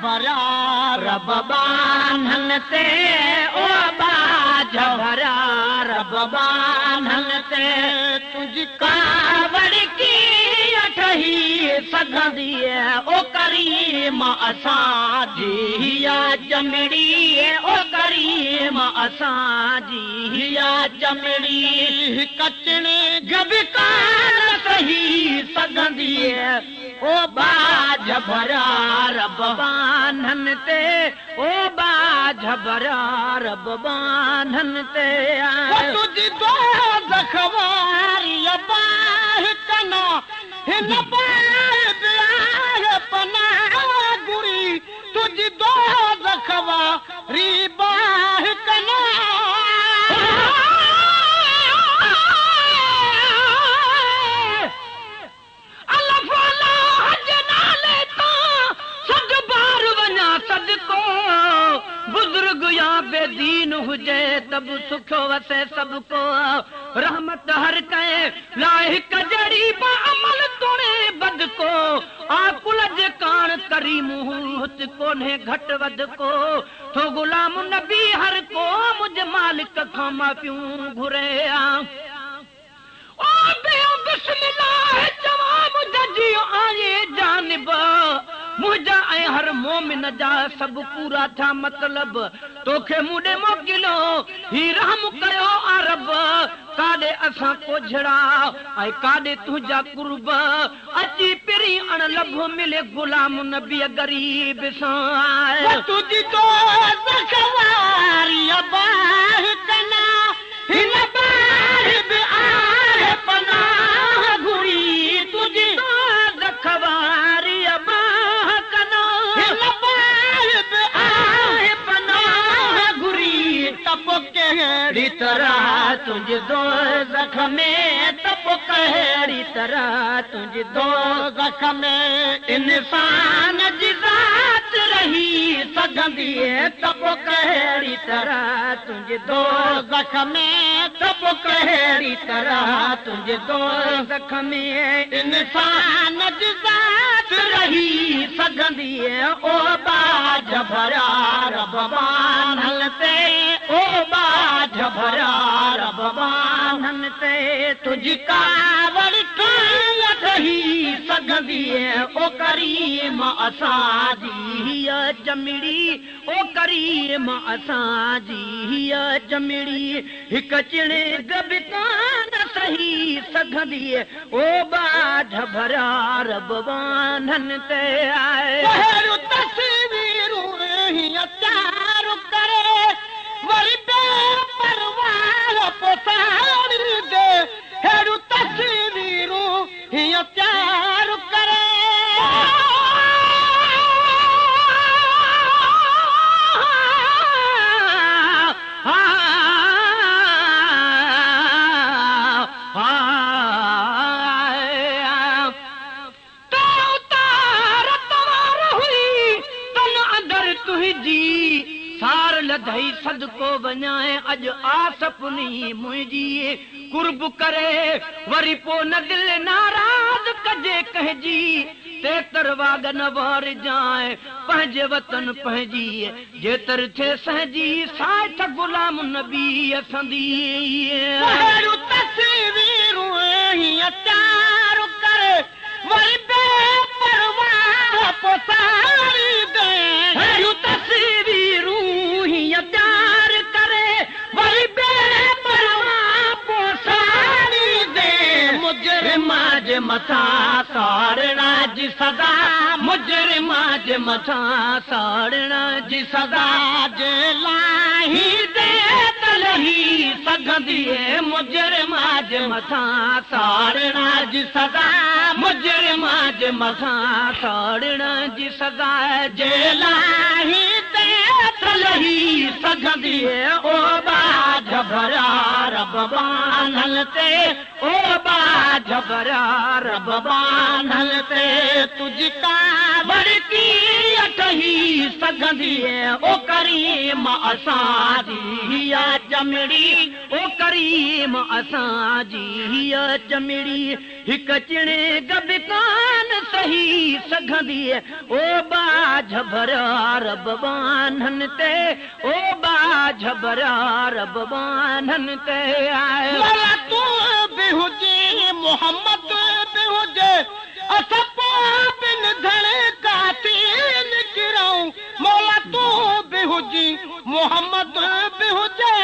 भरा रब बान्हन ते ओ बाज भरा रब बान्हन ते तुझी कावड़ की ठही सघंदी ओ करीम असांजी हिया जमड़ी ओ करीम असांजी हिया जमड़ी कचणे गबकान सही सघंदी ओ बाज भरा रब बान्हन ते ओ बाज भरा रब बान्हन ते तुझी दो ज़ख़वारी बाह कना हिन पनाह गुरी तुझी दो ज़ख़वारी बाह कना बुजुर्ग या बेदीन हुजे तब सुखो वसे सबको रहमत हर कहे लाहिक जड़ी बा अमल तोड़े बद को आकुल जे कान करीम हुत कोने घट वद को तो गुलाम नबी हर को मुझ मालिक खां माफियूं घुरे ओ बेओ बिस्मिल्लाह जवाब दजी आए जानिब मुझा ऐं हर मोमिन जा सब पूरा था मतलब तोखे मुडे मोकिलो ही रहम कयो अरब काडे असां कोझड़ा ऐं काडे तुझा कुर्ब अची पिरी अण लभो मिले गुलाम नबी गरीब सां तुझी तो ज़ख़वारी बाह कना हिन बाह बि आहे पनाह घुरी तुझी तो ज़ख़वारी कहिड़ी तरह तुझे दो ज़ख़्मे तप कहिड़ी तरह तुझे दो ज़ख़्मे इंसान जी ज़ात रही सघंदी तप कहिड़ी तरह तुझे दो ज़ख़्मे तप कहिड़ी तरह तुझे दो ज़ख़्मे इंसान जी ज़ात रही सघंदी ओ बाज भरा रब बान्हन ते ओ बाज भरा रब बान्हन ते तुझी कावड़ ठही सघंदी ओ करीम असांजी हिया जमड़ी ओ करीम असांजी हिया जमड़ी हिक चिणे गबकान सही सघंदी ओ बाज भरा रब बान्हन ते आए तस्वीरूं हिया चार करे वरी बेपरवाह पोसाड़ी दे हेड़ू तस्वीरूं हिया प्यार करे लधई सदको वञाए अज आस पुनी मुंहिंजी कुर्ब करे वरी पो न दिल नाराज कजे कहजी तेतर वागन वार जाए पंहिंजे वतन पंहिंजी जेतर थे सहजी साथ गुलाम नबी असंदी तस्वीरूं हिया चार करे वरी बेपरवाह पोसाड़ी दे तस्वीरूं प्यार करे वही बेपरवाह पोसाड़ी दे मुजरिमा जे मथा साड़ना जी सदा मुजरिमा जे मथा साड़ना जी सदा जे लाही दे तलही सघंदी मुजरिमा जे मथा साड़ना जी सदा मुजरिमा जे मथा साड़ना जी सदा जे लाही दे तलही सघंदी ओ बाज भरा रब बान्हन ते ओ बाज झबरा रब बांधल ते तुझ कावड़ की अटही सघंदी ओ करीम असांजी या चमड़ी ओ करीम असांजी या चमड़ी हिक चिणे गब कान सही सघंदी ओ बा झबरा रब बांधन ते ओ बा झबरा रब बांधन ते मौला तू भी हुजे मोहम्मद भी हुजे असां पोइ बिन धणे कातिल किरऊं मौला तू भी हुजी मोहम्मद भी हुजे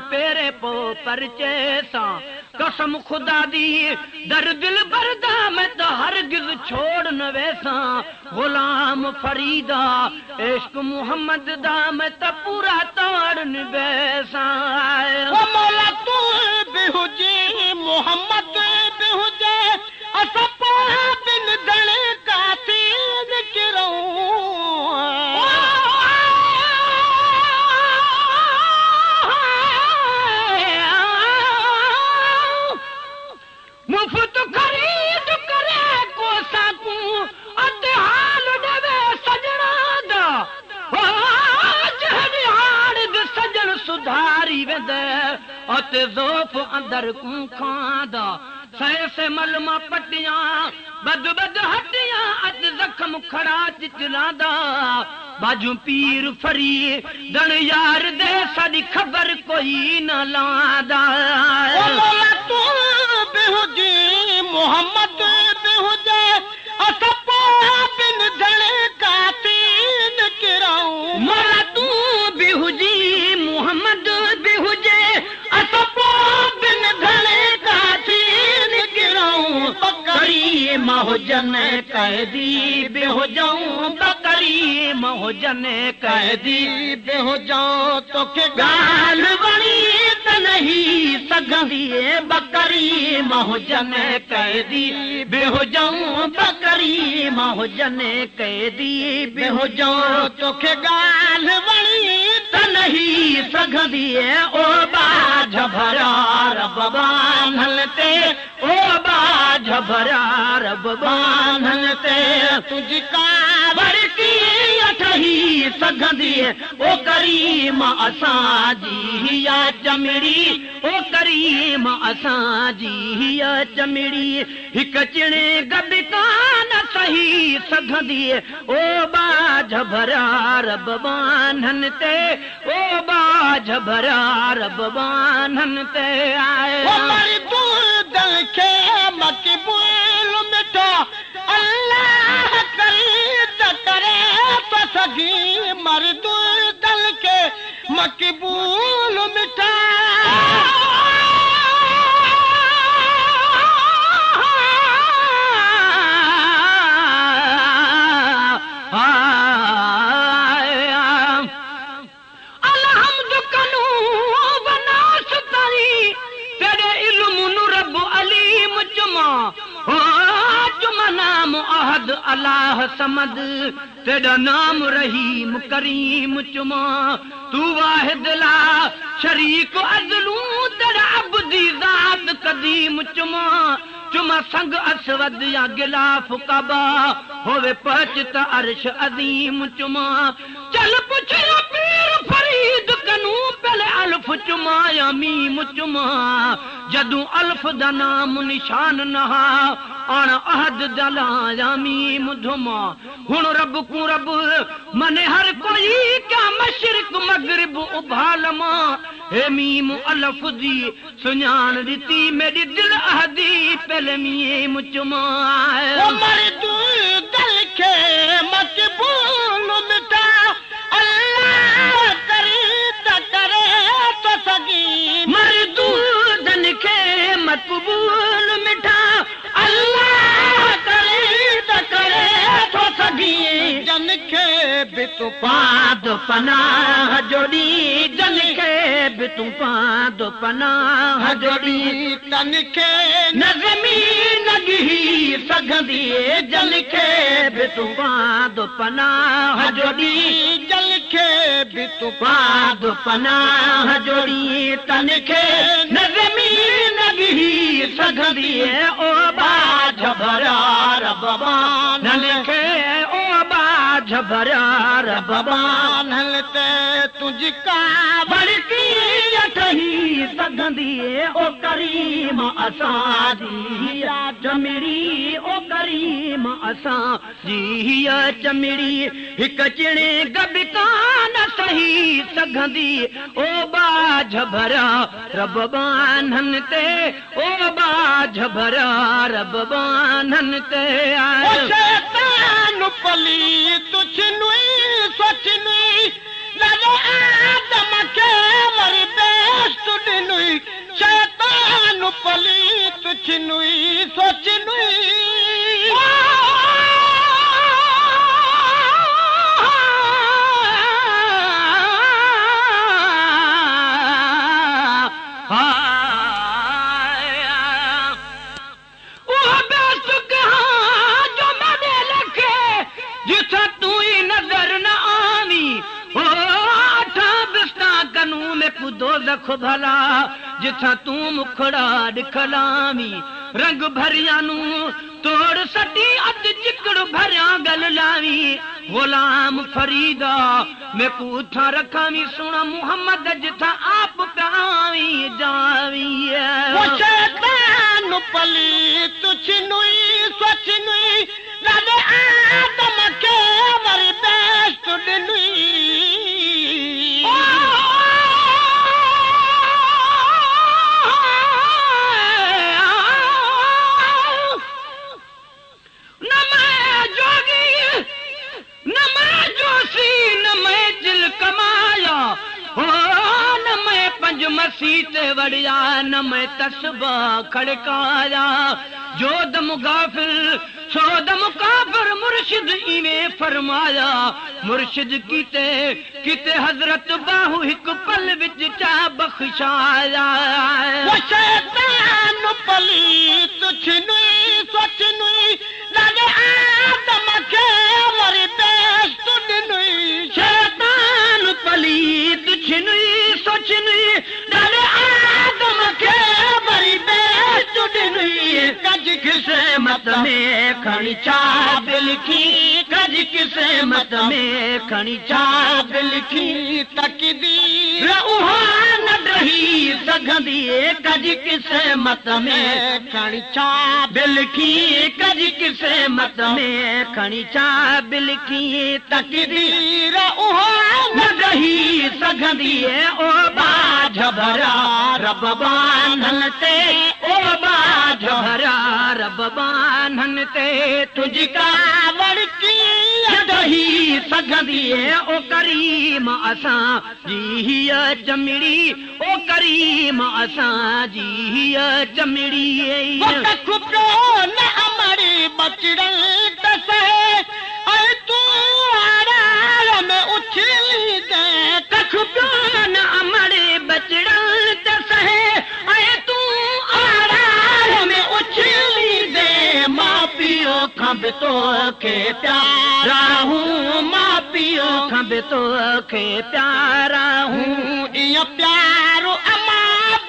पेरे पो परचे सां कसम खुदा दी दर दिल बरदा मैं तो हरगिज़ छोड़ न वेसां गुलाम फरीदा इश्क मोहम्मद दा मैं तो पूरा तोड़ न वेसां ओ मौला तू भी हुजे मोहम्मद भी हुजे असां पोइ बिन धणे कातिल किरऊं मुफ्त खरीद करे को साकूं अते हाल देवे सजना दा जहड़ी हाल दे सजन सुधारी वेंदे अते ज़ोफ अंदर कूं खांदा सह से मलमा पटियां बद बद हटियां अत जख्म खड़ा चिचलांदा बाजू पीर फरी दण यार दे साडी खबर कोई न लांदा ओ मौला तू भी हुजे मोहम्मद भी हुजे असां पोइ बिन धणे कातिल किरऊं मौला तू भी हुजी मोहम्मद भी हुजे असां पोइ बिन धणे कातिल किरऊं करीम हुजन कैदी भी हुजऊं करीम हुजन कैदी भी हुजां तोखे गाल वणी त नहीं सघंदी बकरी हुजन कैदी भी हुजऊं बकरी हुजन कैदी भी हुजऊं तोखे गाल वणी त नहीं सघंदी ओ बा झबरा रब बांधल ते ओ बा झबरा रब बांधल ते तुझ कावड़ की अठही सघंदी ओ करीम असांजी या चमड़ी ओ करीम असांजी या चमड़ी हिक चिणे गब कान सही सघंदी ओ बा झबरा रब बांधन ते ओ बा झबरा रब बांधन ते आए मरदूद खे मक़बूल मिठो अल्लाह ख़रीद करे तो सघी मरदूद खे मक़बूल मिठा अल्लाह समद तेरा नाम रहीम करीम चुमा तू वाहिद ला शरीक अज़लू तेरा अब्दी ज़ात कदीम चुमा चुमा संग असवद या गिलाफ काबा होवे पहुंच त अर्श अज़ीम चुमा चल पुछ पीर फरीद कनू पहले अल्फ चुमा या मीम चुमा जदू अल्फ दा नाम निशान नहा आण अहद दला या मीम धुमा हुन रब को रब मने हर कोई क्या मशरिक मगरिब उभालमा हे मीम अल्फ दी सुञाण दिती मेरी दिल अहदी पहले मीम चुमा मरदूद खे मक़बूल मिठा अल्लाह ख़रीद करे तो सघी मरदूदन खे मक़बूल मिठा अल्लाह ख़रीद करे तो सघी जन खे बि तूं पाद पनाह जोड़ी जन खे बि तूं पांदो पनाह जोड़ी तन खे न ज़मीन गिही सघंदी जल खे बि तूं पांदो पनाह जोड़ी जल खे बि तूं पांदो पनाह जोड़ी तन खे न ज़मीन गिही सघंदी ओ बाझ भरा रब बानल खे ओ बाझ भरा रब बानल ते तुझ का बड़की ठही सघंदी ओ करीम असां जी चमिड़ी ओ करीम असां जी चमिड़ी हिकु चिणे गब कान सही सघंदी ओ बाझ भरा रब बानन ते ओ बाझ भरा रब बानन ते शैतान पली तुझ नुई सोच नुई लगे आदम के वरी बेस्ट नुई शैतान पली तुझ नुई सोच नुई दोज़ख भला जिथा तूं मुखड़ा ॾिखलामी रंग भरियानू तोड़ सटी अध चिकड़ भरिया गल लावी गुलाम फरीदा मैं पूठा रखावी सुना मुहम्मद जिथा आप पावी जावी शैतान पली तुझ नुई सोच नुई लगे आदम के वरी बेस्ट नुई मसीत वड़िया न मैं तस्बा खड़काया जो दम गाफिल सो दम काफिर मुर्शिद इवें फरमाया मुर्शिद कीते कीते हजरत बाहु हिक पल विच चा बख्शाया शैतान पली तुझ नुई सोच नुई लगे आदम के वरी बेस्ट नुई शैतान पली तुझ नुई सोच नुई लगे आदम के वरी बेस्ट नुई कज किसे मत में खणी चाब लिखी कज किसे मत में खणी चाब लिखी तकदीर उहा न रही सघंदी कज किसे मत में खणी चाब लिखी कज किसे मत में खणी चाब लिखी तकदीर उहा न रही सघंदी ओ बाझ भरा रब बानन ते ओ बाझ भरा रब बानन ते तुझका वड़की रही सघंदी ओ करीम असां जी चमिड़ी ओ करीम असां जी चमिड़ी न अमड़ी बचड़न तसे ऐं तूं आड़ार में उछली दे कख पियो न अमड़े बचड़न तसे ऐं तूं आड़ार में उछली दे मां पियो खंब तो खे प्यारा हूं मां पियो खंब तो खे प्यारा हूं इहो प्यारो अमा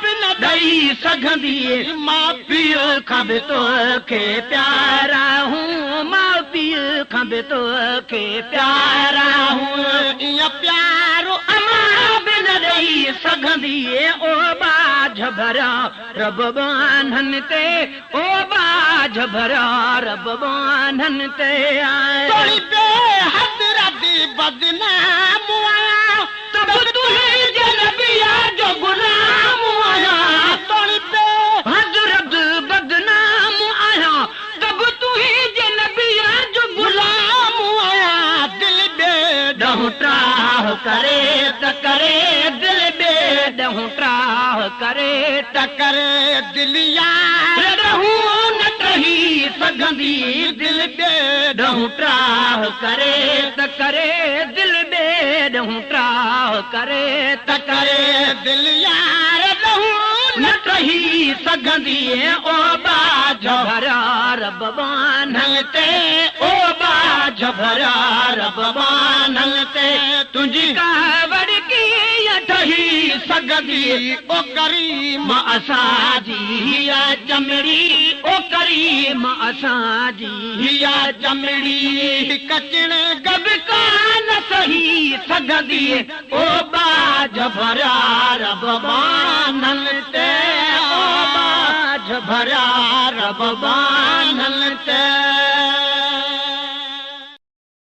बिन ॾेई सघंदी मां पीउ खां बि तोखे प्यारा हूं मां पीउ खां बि तोखे प्यारा हूं इहो प्यारो अमा बि न ॾेई सघंदी ओ बाझ भरा रब बानन ते ओ बाझ भरा रब बानन ते तोड़ी बेहदरत बदनाम आया तब तुंहिंजे नबिया जो गुलाम आया तोड़ी हज़रत बदनाम आया तब तुंहिंजे नबिया जो गुलाम आया दिल बे ॾहूं ट्राह करे त करे दिल बे ॾहूं ट्राह करे त करे दिलिया ॾहूं न रही सघंदी दिल ॾेढूं ट्राह करे त करे दिल ॾेढूं ट्राह करे त करे दिल यार ॾहूं न रही सघंदी ओ बाज भरा रब बानल ते ओ बाज भरा रब बानल ते तुंहिंजी कावड़ कीअं ठही सघंदी ओ करीम असांजी हिया चमड़ी ओ करीम असांजी हिया चमड़ी कचण कब कान सही सघंदी ओ बाज भरा रब बानल ते ओ बाज भरा रब बानल ते